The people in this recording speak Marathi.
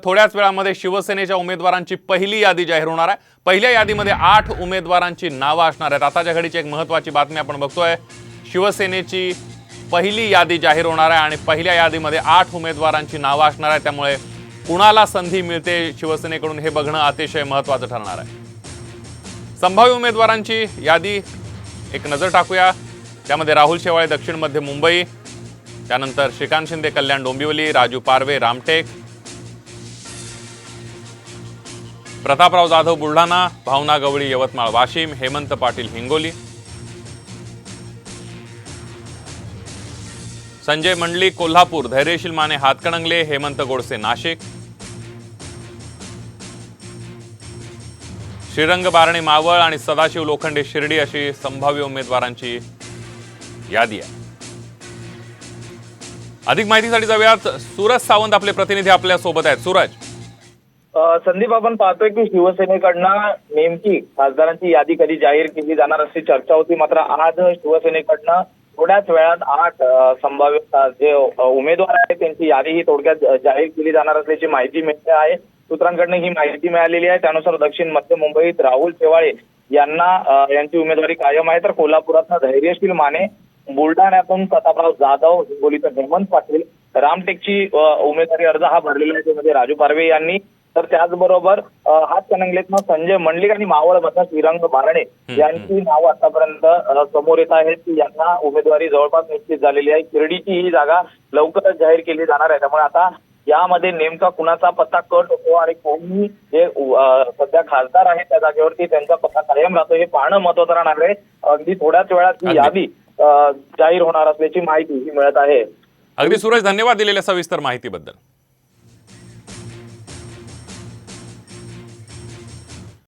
थोड्याच वेळामध्ये शिवसेनेच्या उमेदवारांची पहिली यादी जाहीर होणार आहे। पहिल्या यादीमध्ये 8 उमेदवारांची नावे असणार आहेत। आताच्या घडीची एक महत्त्वाची बातमी आपण बघतोय, शिवसेनेची पहिली यादी जाहीर होणार आहे आणि पहिल्या यादीमध्ये 8 उमेदवारांची नावे असणार आहेत। त्यामुळे कुणाला संधी मिळते शिवसेनेकडून हे बघणं अतिशय महत्त्वाचं ठरणार आहे। संभाव्य उमेदवारांची यादी एक नजर टाकूया। त्यामध्ये राहुल शेवाळे दक्षिण मध्य मुंबई, त्यानंतर श्रीकांत शिंदे कल्याण डोंबिवली, राजू पारवे रामटेक, प्रतापराव जाधव बुलढाणा, भावना गवळी यवतमाळ वाशिम, हेमंत पाटील हिंगोली, संजय मंडली कोल्हापूर, धैर्यशील माने हातकणंगले, हेमंत गोडसे नाशिक, श्रीरंग बारणे मावळ आणि सदाशिव लोखंडे शिर्डी अशी संभाव्य उमेदवारांची यादी आहे। अधिक माहितीसाठी जाऊयात, सूरज सावंत आपले प्रतिनिधी आपल्या सोबत आहेत। सूरज, संदीप, आपण पाहतोय की शिवसेनेकडनं नेमकी खासदारांची यादी कधी जाहीर केली जाणार अशी चर्चा होती, मात्र आज शिवसेनेकडनं थोड्याच वेळात 8 संभाव्य जे उमेदवार आहेत त्यांची यादी ही थोडक्यात जाहीर केली जाणार असल्याची माहिती मिळते आहे। सूत्रांकडनं ही माहिती मिळालेली आहे। त्यानुसार दक्षिण मध्य मुंबईत राहुल शेवाळे यांची उमेदवारी कायम आहे, तर कोल्हापुरात धैर्यशील माने, बुलढाण्यातून प्रतापराव जाधव, हिंगोलीतून हेमंत पाटील, रामटेकची उमेदवारी अर्ज हा भरलेला आहे त्यामध्ये राजू पारवे यांनी, तर त्याचबरोबर हातकणंगलेतनं संजय मंडलिक आणि मावळमधनं श्रीरंग बारणे यांची नावं आतापर्यंत समोर येत आहेत की यांना उमेदवारी जवळपास निश्चित झालेली आहे। शिर्डीची ही जागा लवकरच जाहीर केली जाणार आहे। त्यामुळे आता यामध्ये नेमका कुणाचा पत्ता कट होतो आणि कोणी जे सध्या खासदार आहेत त्या जागेवरती त्यांचा पत्ता कायम राहतो हे पाहणं महत्त्वाचं राहणार आहे। अगदी थोड्याच वेळात ही यादी जाहीर होणार असल्याची माहिती मिळत आहे। अगदी सूरज, धन्यवाद दिलेल्या सविस्तर माहितीबद्दल।